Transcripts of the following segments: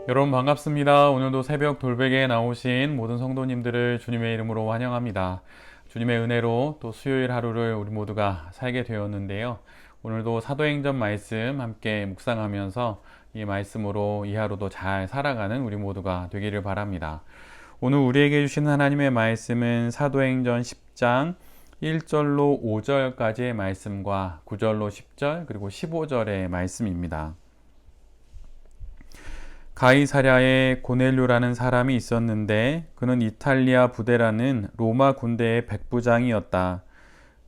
여러분 반갑습니다. 오늘도 새벽 돌베개에 나오신 모든 성도님들을 주님의 이름으로 환영합니다. 주님의 은혜로 또 수요일 하루를 우리 모두가 살게 되었는데요. 오늘도 사도행전 말씀 함께 묵상하면서 이 말씀으로 이 하루도 잘 살아가는 우리 모두가 되기를 바랍니다. 오늘 우리에게 주신 하나님의 말씀은 사도행전 10장 1절로 5절까지의 말씀과 9절로 10절 그리고 15절의 말씀입니다. 가이사랴에 고넬료라는 사람이 있었는데 그는 이탈리아 부대라는 로마 군대의 백부장이었다.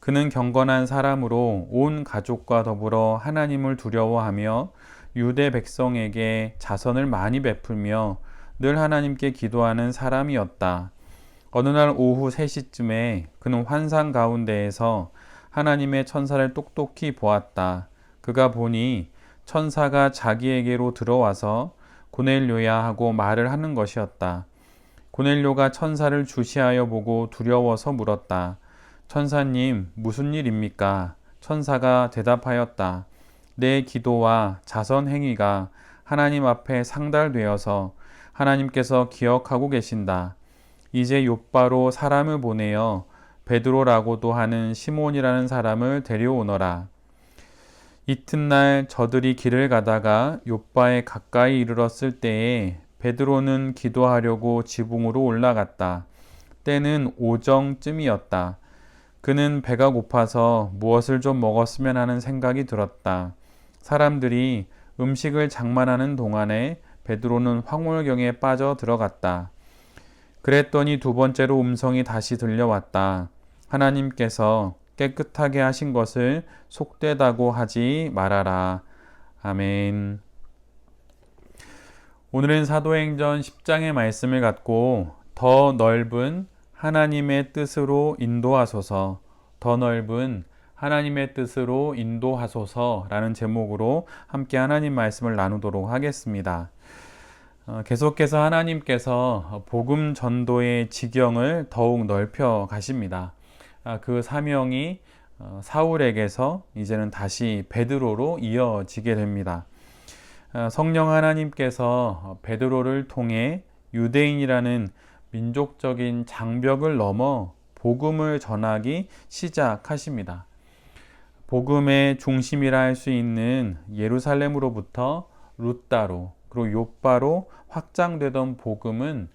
그는 경건한 사람으로 온 가족과 더불어 하나님을 두려워하며 유대 백성에게 자선을 많이 베풀며 늘 하나님께 기도하는 사람이었다. 어느 날 오후 3시쯤에 그는 환상 가운데에서 하나님의 천사를 똑똑히 보았다. 그가 보니 천사가 자기에게로 들어와서 고넬료야 하고 말을 하는 것이었다. 고넬료가 천사를 주시하여 보고 두려워서 물었다. 천사님, 무슨 일입니까? 천사가 대답하였다. 내 기도와 자선 행위가 하나님 앞에 상달되어서 하나님께서 기억하고 계신다. 이제 욥바로 사람을 보내어 베드로라고도 하는 시몬이라는 사람을 데려오너라. 이튿날 저들이 길을 가다가 욥바에 가까이 이르렀을 때에 베드로는 기도하려고 지붕으로 올라갔다. 때는 오정쯤이었다. 그는 배가 고파서 무엇을 좀 먹었으면 하는 생각이 들었다. 사람들이 음식을 장만하는 동안에 베드로는 황홀경에 빠져 들어갔다. 그랬더니 두 번째로 음성이 다시 들려왔다. 하나님께서 깨끗하게 하신 것을 속되다고 하지 말아라. 아멘. 오늘은 사도행전 10장의 말씀을 갖고 더 넓은 하나님의 뜻으로 인도하소서, 더 넓은 하나님의 뜻으로 인도하소서라는 제목으로 함께 하나님 말씀을 나누도록 하겠습니다. 계속해서 하나님께서 복음 전도의 지경을 더욱 넓혀 가십니다. 그 사명이 사울에게서 이제는 다시 베드로로 이어지게 됩니다. 성령 하나님께서 베드로를 통해 유대인이라는 민족적인 장벽을 넘어 복음을 전하기 시작하십니다. 복음의 중심이라 할 수 있는 예루살렘으로부터 루따로 그리고 욥바로 확장되던 복음은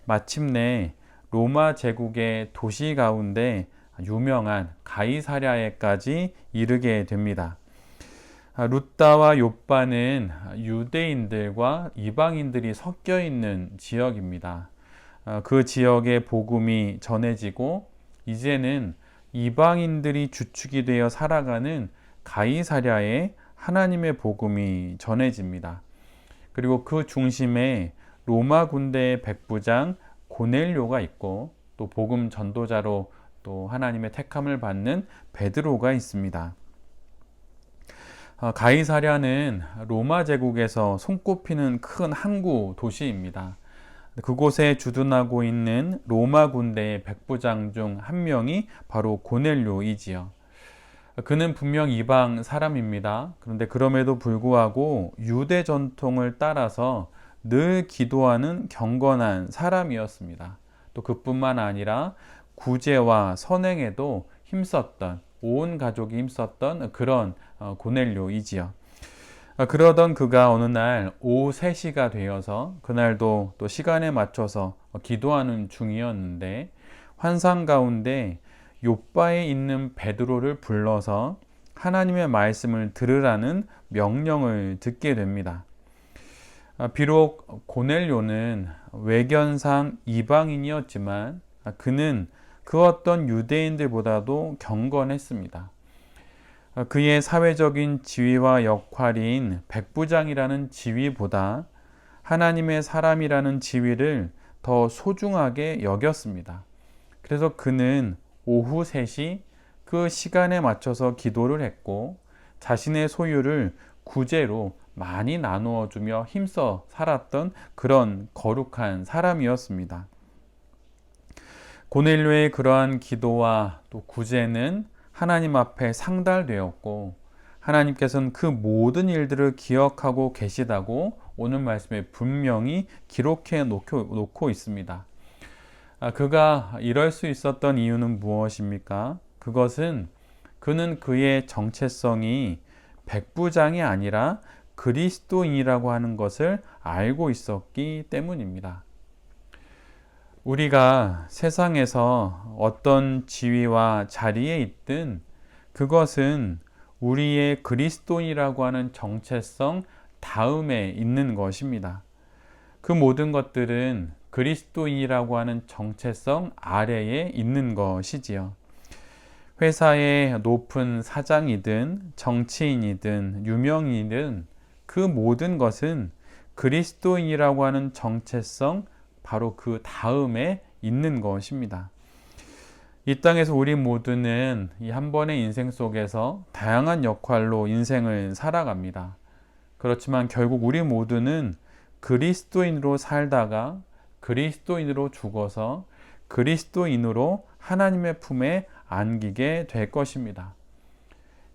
마침내 로마 제국의 도시 가운데 유명한 가이사랴에까지 이르게 됩니다. 루따와 욥바는 유대인들과 이방인들이 섞여 있는 지역입니다. 그 지역의 복음이 전해지고 이제는 이방인들이 주축이 되어 살아가는 가이사랴에 하나님의 복음이 전해집니다. 그리고 그 중심에 로마 군대의 백부장 고넬료가 있고 또 복음 전도자로 또 하나님의 택함을 받는 베드로가 있습니다. 가이사랴는 로마 제국에서 손꼽히는 큰 항구 도시입니다. 그곳에 주둔하고 있는 로마 군대의 백부장 중 한 명이 바로 고넬료이지요. 그는 분명 이방 사람입니다. 그런데 그럼에도 불구하고 유대 전통을 따라서 늘 기도하는 경건한 사람이었습니다. 또 그뿐만 아니라 구제와 선행에도 힘썼던, 온 가족이 힘썼던 그런 고넬료이지요. 그러던 그가 어느 날 오후 3시가 되어서 그날도 또 시간에 맞춰서 기도하는 중이었는데 환상 가운데 욥바에 있는 베드로를 불러서 하나님의 말씀을 들으라는 명령을 듣게 됩니다. 비록 고넬료는 외견상 이방인이었지만 그는 그 어떤 유대인들보다도 경건했습니다. 그의 사회적인 지위와 역할인 백부장이라는 지위보다 하나님의 사람이라는 지위를 더 소중하게 여겼습니다. 그래서 그는 오후 3시 그 시간에 맞춰서 기도를 했고 자신의 소유를 구제로 많이 나누어 주며 힘써 살았던 그런 거룩한 사람이었습니다. 고넬료의 그러한 기도와 또 구제는 하나님 앞에 상달되었고 하나님께서는 그 모든 일들을 기억하고 계시다고 오늘 말씀에 분명히 기록해 놓고 있습니다. 그가 이럴 수 있었던 이유는 무엇입니까? 그것은 그는 그의 정체성이 백부장이 아니라 그리스도인이라고 하는 것을 알고 있었기 때문입니다. 우리가 세상에서 어떤 지위와 자리에 있든 그것은 우리의 그리스도인이라고 하는 정체성 다음에 있는 것입니다. 그 모든 것들은 그리스도인이라고 하는 정체성 아래에 있는 것이지요. 회사의 높은 사장이든 정치인이든 유명인이든 그 모든 것은 그리스도인이라고 하는 정체성 바로 그 다음에 있는 것입니다. 이 땅에서 우리 모두는 이 한 번의 인생 속에서 다양한 역할로 인생을 살아갑니다. 그렇지만 결국 우리 모두는 그리스도인으로 살다가 그리스도인으로 죽어서 그리스도인으로 하나님의 품에 안기게 될 것입니다.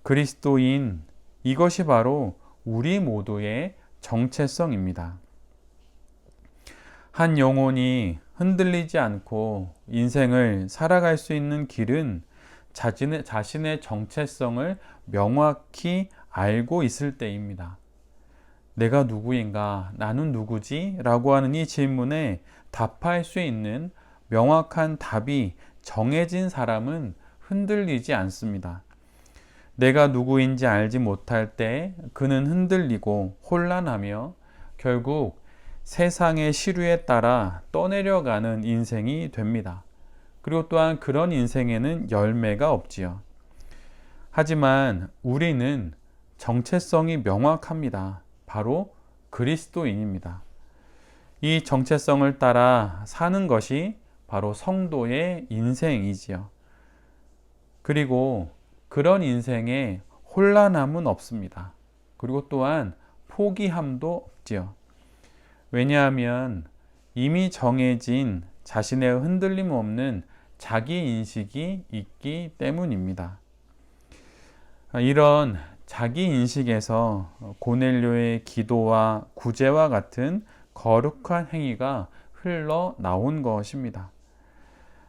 그리스도인, 이것이 바로 우리 모두의 정체성입니다. 한 영혼이 흔들리지 않고 인생을 살아갈 수 있는 길은 자신의 정체성을 명확히 알고 있을 때입니다. 내가 누구인가? 나는 누구지? 라고 하는 이 질문에 답할 수 있는 명확한 답이 정해진 사람은 흔들리지 않습니다. 내가 누구인지 알지 못할 때 그는 흔들리고 혼란하며 결국 세상의 시류에 따라 떠내려가는 인생이 됩니다. 그리고 또한 그런 인생에는 열매가 없지요. 하지만 우리는 정체성이 명확합니다. 바로 그리스도인입니다. 이 정체성을 따라 사는 것이 바로 성도의 인생이지요. 그리고 그런 인생에 혼란함은 없습니다. 그리고 또한 포기함도 없지요. 왜냐하면 이미 정해진 자신의 흔들림 없는 자기 인식이 있기 때문입니다. 이런 자기 인식에서 고넬료의 기도와 구제와 같은 거룩한 행위가 흘러나온 것입니다.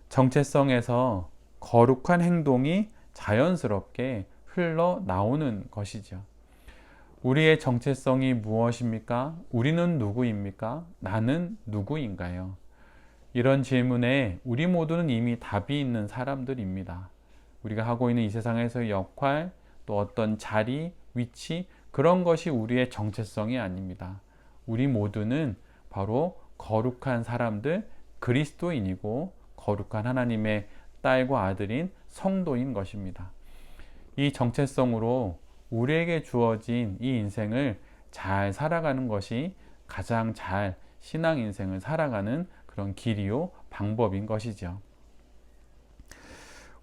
정체성에서 거룩한 행동이 자연스럽게 흘러나오는 것이죠. 우리의 정체성이 무엇입니까? 우리는 누구입니까? 나는 누구인가요? 이런 질문에 우리 모두는 이미 답이 있는 사람들입니다. 우리가 하고 있는 이 세상에서의 역할, 또 어떤 자리, 위치, 그런 것이 우리의 정체성이 아닙니다. 우리 모두는 바로 거룩한 사람들, 그리스도인이고 거룩한 하나님의 딸과 아들인 성도인 것입니다. 이 정체성으로 우리에게 주어진 이 인생을 잘 살아가는 것이 가장 잘 신앙 인생을 살아가는 그런 길이요 방법인 것이죠.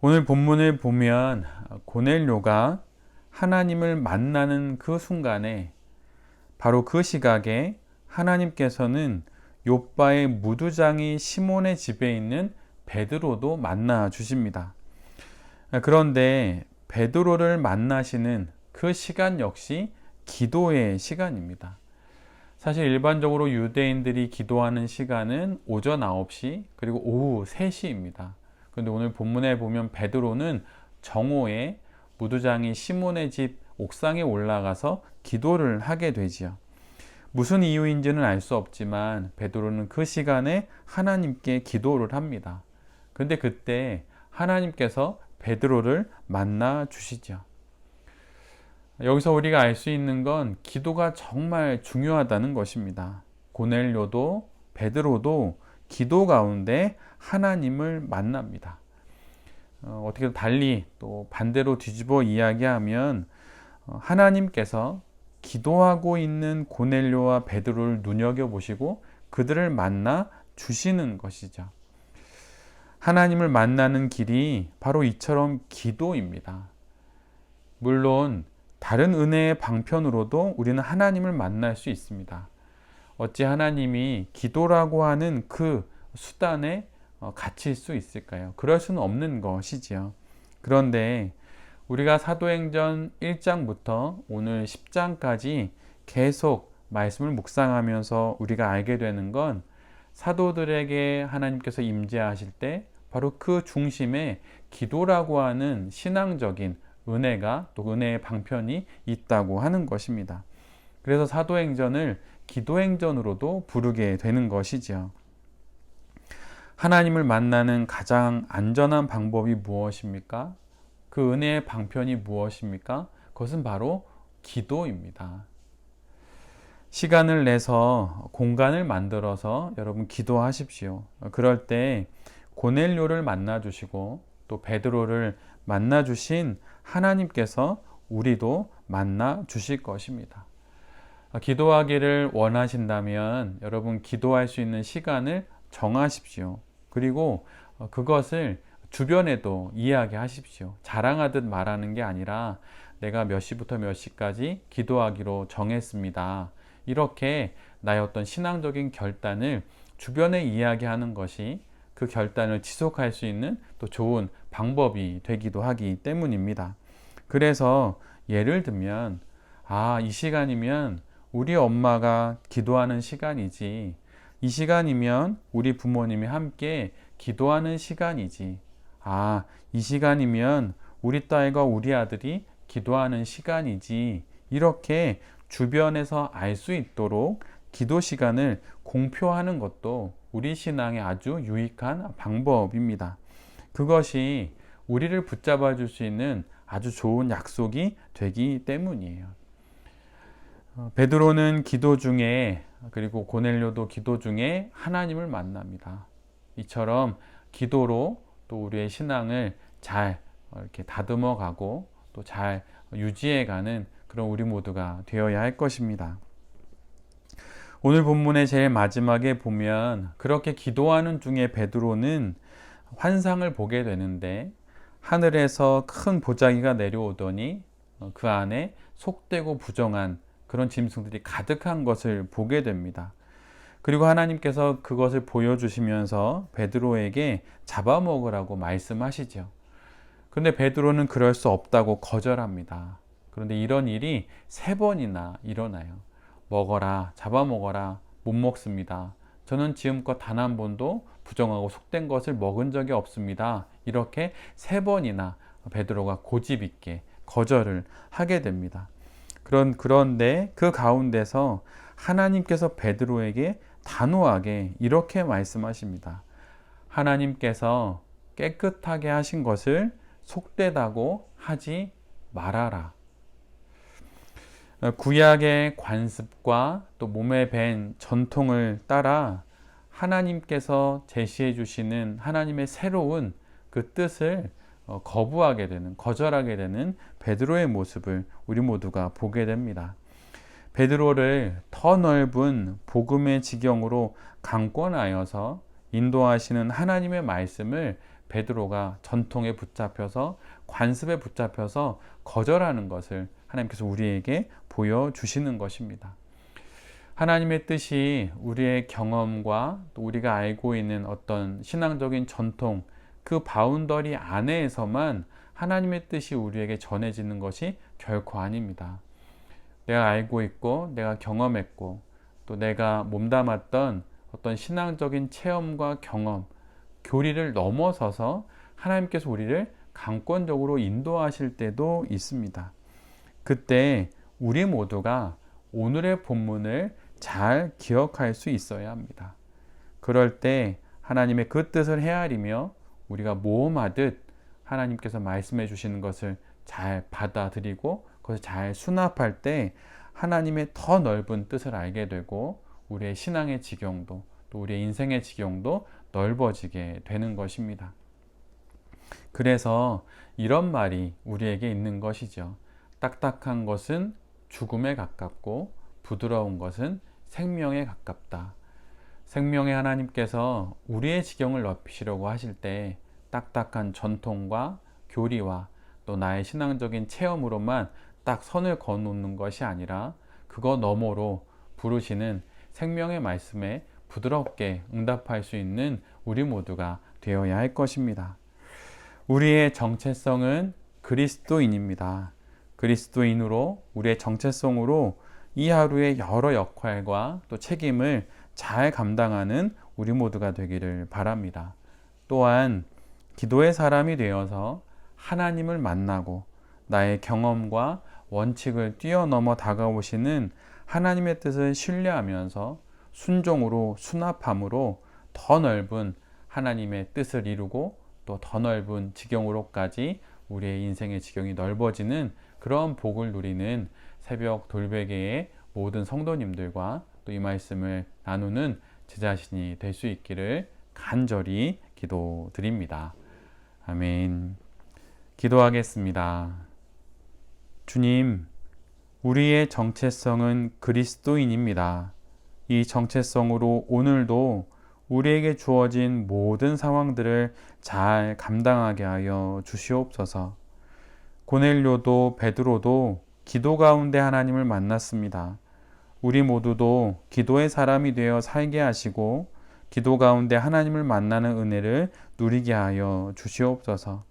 오늘 본문을 보면 고넬료가 하나님을 만나는 그 순간에 바로 그 시각에 하나님께서는 욥바의 무두장이 시몬의 집에 있는 베드로도 만나 주십니다. 그런데 베드로를 만나시는 그 시간 역시 기도의 시간입니다. 사실 일반적으로 유대인들이 기도하는 시간은 오전 9시 그리고 오후 3시입니다. 그런데 오늘 본문에 보면 베드로는 정오에 무두장이 시몬의 집 옥상에 올라가서 기도를 하게 되지요. 무슨 이유인지는 알 수 없지만 베드로는 그 시간에 하나님께 기도를 합니다. 그런데 그때 하나님께서 베드로를 만나 주시죠. 여기서 우리가 알 수 있는 건 기도가 정말 중요하다는 것입니다. 고넬료도 베드로도 기도 가운데 하나님을 만납니다. 어떻게 달리 또 반대로 뒤집어 이야기하면 하나님께서 기도하고 있는 고넬료와 베드로를 눈여겨보시고 그들을 만나 주시는 것이죠. 하나님을 만나는 길이 바로 이처럼 기도입니다. 물론 다른 은혜의 방편으로도 우리는 하나님을 만날 수 있습니다. 어찌 하나님이 기도라고 하는 그 수단에 갇힐 수 있을까요? 그럴 수는 없는 것이지요. 그런데 우리가 사도행전 1장부터 오늘 10장까지 계속 말씀을 묵상하면서 우리가 알게 되는 건 사도들에게 하나님께서 임재하실 때 바로 그 중심에 기도라고 하는 신앙적인 은혜가 또 은혜의 방편이 있다고 하는 것입니다. 그래서 사도행전을 기도행전으로도 부르게 되는 것이죠. 하나님을 만나는 가장 안전한 방법이 무엇입니까? 그 은혜의 방편이 무엇입니까? 그것은 바로 기도입니다. 시간을 내서 공간을 만들어서 여러분 기도하십시오. 그럴 때 고넬료를 만나 주시고 또 베드로를 만나 주신 하나님께서 우리도 만나 주실 것입니다. 기도하기를 원하신다면 여러분 기도할 수 있는 시간을 정하십시오. 그리고 그것을 주변에도 이야기하십시오. 자랑하듯 말하는 게 아니라 내가 몇 시부터 몇 시까지 기도하기로 정했습니다. 이렇게 나의 어떤 신앙적인 결단을 주변에 이야기하는 것이 그 결단을 지속할 수 있는 또 좋은 방법이 되기도 하기 때문입니다. 그래서 예를 들면 이 시간이면 우리 엄마가 기도하는 시간이지, 이 시간이면 우리 부모님이 함께 기도하는 시간이지, 이 시간이면 우리 딸과 우리 아들이 기도하는 시간이지, 이렇게 주변에서 알 수 있도록 기도 시간을 공표하는 것도 우리 신앙에 아주 유익한 방법입니다. 그것이 우리를 붙잡아 줄 수 있는 아주 좋은 약속이 되기 때문이에요. 베드로는 기도 중에, 그리고 고넬료도 기도 중에 하나님을 만납니다. 이처럼 기도로 또 우리의 신앙을 잘 이렇게 다듬어 가고 또 잘 유지해 가는 그런 우리 모두가 되어야 할 것입니다. 오늘 본문의 제일 마지막에 보면 그렇게 기도하는 중에 베드로는 환상을 보게 되는데 하늘에서 큰 보자기가 내려오더니 그 안에 속되고 부정한 그런 짐승들이 가득한 것을 보게 됩니다. 그리고 하나님께서 그것을 보여주시면서 베드로에게 잡아먹으라고 말씀하시죠. 그런데 베드로는 그럴 수 없다고 거절합니다. 그런데 이런 일이 3번이나 일어나요. 먹어라, 잡아먹어라, 못 먹습니다. 저는 지금껏 단 한 번도 부정하고 속된 것을 먹은 적이 없습니다. 이렇게 3번이나 베드로가 고집 있게 거절을 하게 됩니다. 그런데 그 가운데서 하나님께서 베드로에게 단호하게 이렇게 말씀하십니다. 하나님께서 깨끗하게 하신 것을 속되다고 하지 말아라. 구약의 관습과 또 몸에 밴 전통을 따라 하나님께서 제시해 주시는 하나님의 새로운 그 뜻을 거부하게 되는, 거절하게 되는 베드로의 모습을 우리 모두가 보게 됩니다. 베드로를 더 넓은 복음의 지경으로 강권하여서 인도하시는 하나님의 말씀을 베드로가 전통에 붙잡혀서, 관습에 붙잡혀서 거절하는 것을 하나님께서 우리에게 보여주시는 것입니다. 하나님의 뜻이 우리의 경험과 또 우리가 알고 있는 어떤 신앙적인 전통, 그 바운더리 안에서만 하나님의 뜻이 우리에게 전해지는 것이 결코 아닙니다. 내가 알고 있고 내가 경험했고 또 내가 몸담았던 어떤 신앙적인 체험과 경험, 교리를 넘어서서 하나님께서 우리를 강권적으로 인도하실 때도 있습니다. 그때 우리 모두가 오늘의 본문을 잘 기억할 수 있어야 합니다. 그럴 때 하나님의 그 뜻을 헤아리며 우리가 모험하듯 하나님께서 말씀해 주시는 것을 잘 받아들이고 그것을 잘 수납할 때 하나님의 더 넓은 뜻을 알게 되고 우리의 신앙의 지경도 또 우리의 인생의 지경도 넓어지게 되는 것입니다. 그래서 이런 말이 우리에게 있는 것이죠. 딱딱한 것은 죽음에 가깝고 부드러운 것은 생명에 가깝다. 생명의 하나님께서 우리의 지경을 넓히시려고 하실 때 딱딱한 전통과 교리와 또 나의 신앙적인 체험으로만 딱 선을 그어놓는 것이 아니라 그거 너머로 부르시는 생명의 말씀에 부드럽게 응답할 수 있는 우리 모두가 되어야 할 것입니다. 우리의 정체성은 그리스도인입니다. 그리스도인으로 우리의 정체성으로 이 하루의 여러 역할과 또 책임을 잘 감당하는 우리 모두가 되기를 바랍니다. 또한 기도의 사람이 되어서 하나님을 만나고 나의 경험과 원칙을 뛰어넘어 다가오시는 하나님의 뜻을 신뢰하면서 순종으로 수납함으로 더 넓은 하나님의 뜻을 이루고 또 더 넓은 지경으로까지 우리의 인생의 지경이 넓어지는 그런 복을 누리는 새벽 돌베개의 모든 성도님들과 또 이 말씀을 나누는 제 자신이 될 수 있기를 간절히 기도드립니다. 아멘. 기도하겠습니다. 주님, 우리의 정체성은 그리스도인입니다. 이 정체성으로 오늘도 우리에게 주어진 모든 상황들을 잘 감당하게 하여 주시옵소서. 고넬료도 베드로도 기도 가운데 하나님을 만났습니다. 우리 모두도 기도의 사람이 되어 살게 하시고 기도 가운데 하나님을 만나는 은혜를 누리게 하여 주시옵소서.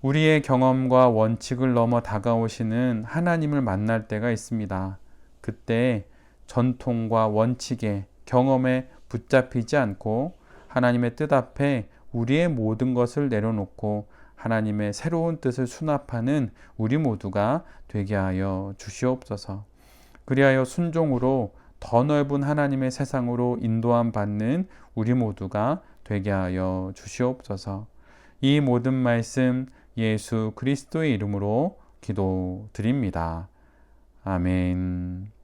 우리의 경험과 원칙을 넘어 다가오시는 하나님을 만날 때가 있습니다. 그때 전통과 원칙에 경험에 붙잡히지 않고 하나님의 뜻 앞에 우리의 모든 것을 내려놓고 하나님의 새로운 뜻을 수납하는 우리 모두가 되게 하여 주시옵소서. 그리하여 순종으로 더 넓은 하나님의 세상으로 인도함 받는 우리 모두가 되게 하여 주시옵소서. 이 모든 말씀 예수 그리스도의 이름으로 기도드립니다. 아멘.